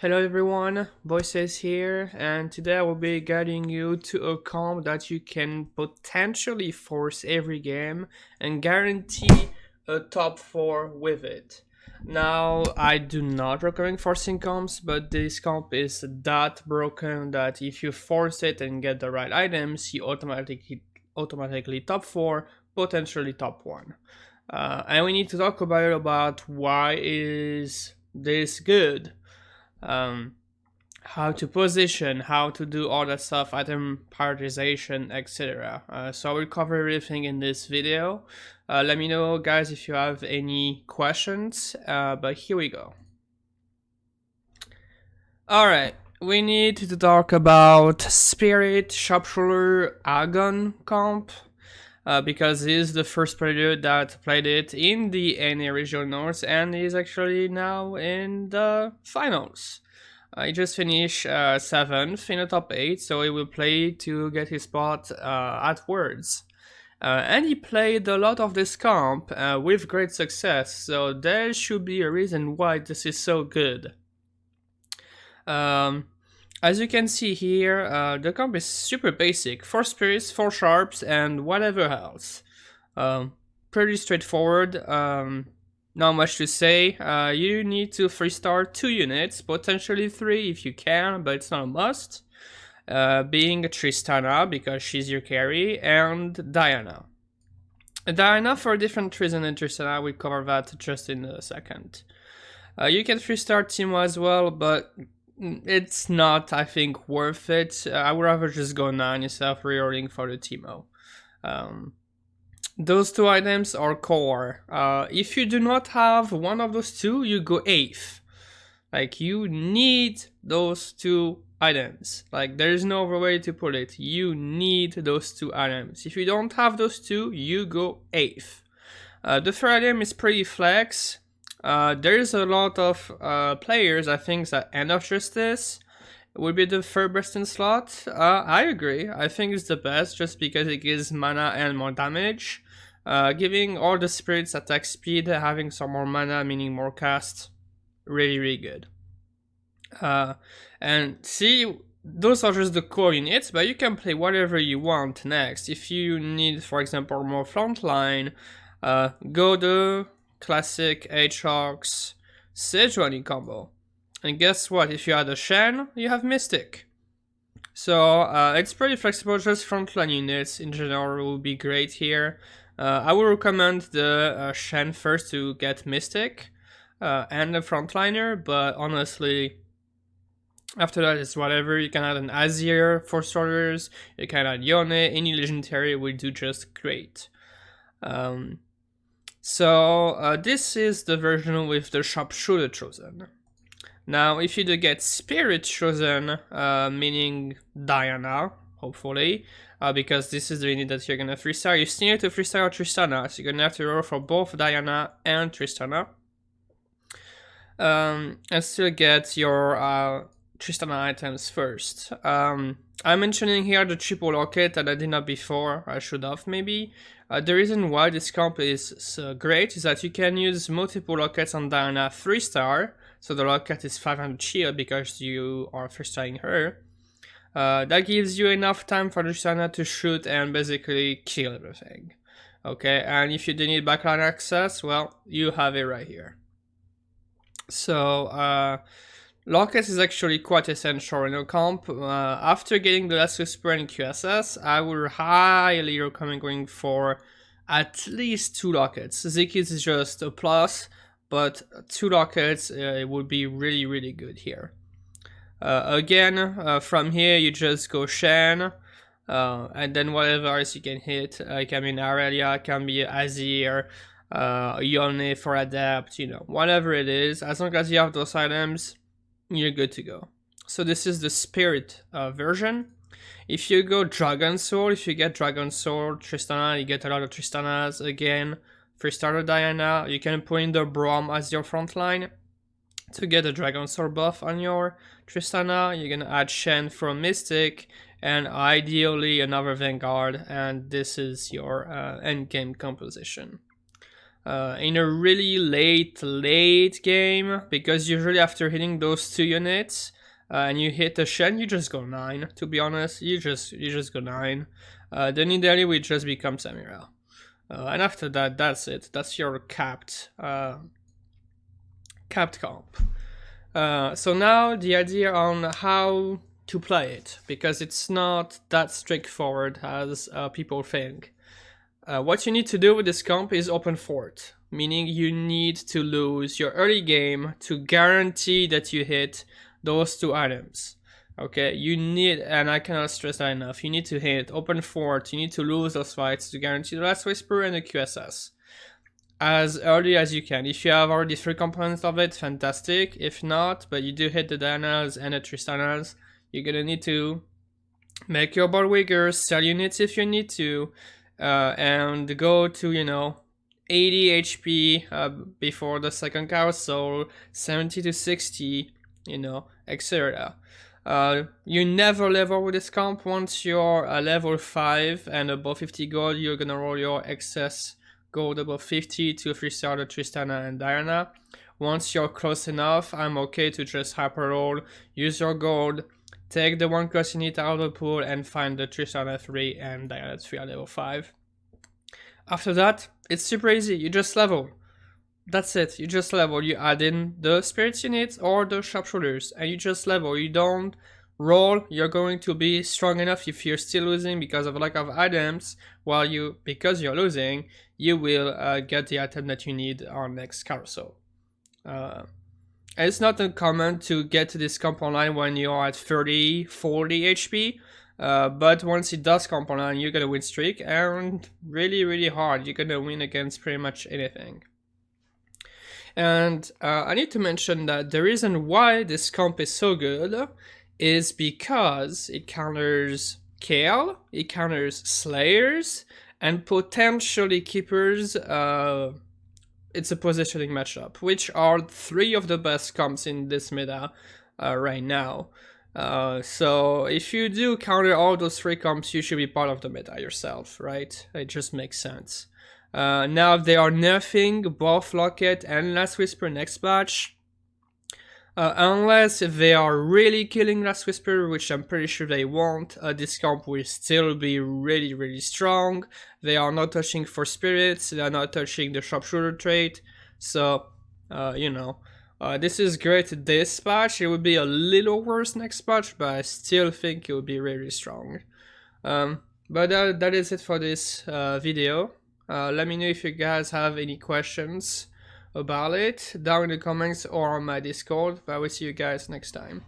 Hello everyone, Voices here, and today I will be guiding you to a comp that you can potentially force every game and guarantee a top 4 with it. Now, I do not recommend forcing comps, but this comp is that broken that if you force it and get the right items, you automatically top 4, potentially top 1. And we need to talk about why is this good. um, how to position, how to do all that stuff, item prioritization, etc. So I will cover everything in this video. Let me know, guys, if you have any questions, but here we go. Alright, we need to talk about Spirit Sharpshooter Agon Comp. Because he's the first player that played it in the NA regionals and he's actually now in the finals. He just finished 7th in the top 8, so he will play to get his spot at Worlds. And he played a lot of this comp with great success, so there should be a reason why this is so good. As you can see here, the comp is super basic. 4 spirits, 4 sharps, and whatever else. Pretty straightforward, not much to say. You need to 3-star 2 units, potentially 3 if you can, but it's not a must. Being Tristana, because she's your carry, and Diana. Diana for different reasons than Tristana, we'll cover that just in a second. You can 3-star Timo as well, but it's not, I think, worth it. I would rather just go 9 instead of rerolling for the Timo. Those 2 items are core. If you do not have one of those 2, you go 8th. Like, you need those 2 items. Like, there's no other way to put it. You need those 2 items. If you don't have those 2, you go 8th. The third item is pretty flex. There's a lot of players, I think, that end of Justice would be the third best in slot. I agree. I think it's the best just because it gives mana and more damage. Giving all the spirits attack speed, having some more mana, meaning more cast, really good. And see, those are just the core units, but you can play whatever you want next. If you need, for example, more frontline, go the classic Aatrox Sejuani combo. And guess what? If you add a Shen, you have Mystic. So it's pretty flexible, just frontline units in general will be great here. I would recommend the Shen first to get Mystic and the frontliner, but honestly, after that it's whatever. You can add an Azir for starters, you can add Yone, any legendary will do just great. So this is the version with the sharpshooter chosen. Now, if you do get Spirit chosen, meaning Diana, hopefully, because this is the unit that you're gonna 3-star, you still need to 3-star Tristana, so you're gonna have to roll for both Diana and Tristana. And still get your Tristana items first. I'm mentioning here the triple locket that I did not before, I should have maybe. The reason why this comp is so great is that you can use multiple lockets on Diana 3-star, so the locket is 500 shield because you are 3-starring her. That gives you enough time for Tristana to shoot and basically kill everything. Okay, and if you do need backline access, well, you have it right here. So, Locket is actually quite essential in a comp. After getting the last whisper in QSS, I would highly recommend going for at least 2 lockets. Zikis is just a plus, but 2 lockets it would be really good here. Again, from here you just go Shen, and then whatever else you can hit. It can be Aurelia, it can be Azir, Yone for Adapt, you know, whatever it is. As long as you have those items, you're good to go. So this is the Spirit version. If you go Dragon Soul, if you get Dragon Soul Tristana, you get a lot of Tristanas again. 3-star Diana, you can put in the Braum as your frontline to get a Dragon Soul buff on your Tristana. You're gonna add Shen from Mystic, and ideally another Vanguard, and this is your endgame composition. in a really late game, because usually after hitting those 2 units and you hit a Shen, you just go 9. To be honest, you just go 9. Then in daily we just become Samira, and after that, that's it. That's your capped comp. So now the idea on how to play it, because it's not that straightforward as people think. What you need to do with this comp is open fort, meaning you need to lose your early game to guarantee that you hit those 2 items. Okay, you need, and I cannot stress that enough, you need to hit open fort, you need to lose those fights to guarantee the Last Whisper and the QSS as early as you can. If you have already 3 components of it, fantastic. If not, but you do hit the Dianas and the Tristanas, you're gonna need to make your ball wiggers, sell units if you need to, and go to, 80 HP before the second carousel, 70 to 60, etc. You never level with this comp. Once you're level 5 and above 50 gold, you're gonna roll your excess gold above 50 to 3-star the Tristana and Diana. Once you're close enough, I'm okay to just hyper roll, use your gold, take the 1 cost unit out of the pool, and find the Tristana 3 and Diana 3 at level 5. After that, it's super easy, you just level. That's it, you just level. You add in the spirits units or the sharpshooters, and you just level. You don't roll. You're going to be strong enough. If you're still losing because of lack of items, because you're losing, you will get the item that you need on next carousel. And it's not uncommon to get to this comp online when you're at 30, 40 HP. But once it does comp online, you're gonna win streak, and really, really hard. You're gonna win against pretty much anything. And I need to mention that the reason why this comp is so good is because it counters Kale, it counters Slayers, and potentially Keepers. It's a positioning matchup, which are 3 of the best comps in this meta right now. So if you do counter all those 3 comps, you should be part of the meta yourself, right? It just makes sense. Now they are nerfing both Locket and Last Whisper next patch. Unless they are really killing Last Whisper, which I'm pretty sure they won't, this comp will still be really, really strong. They are not touching for spirits, they are not touching the sharpshooter trait. So, this is great this patch. It would be a little worse next patch, but I still think it would be really strong. But that is it for this video. Let me know if you guys have any questions about it down in the comments or on my Discord. But I will see you guys next time.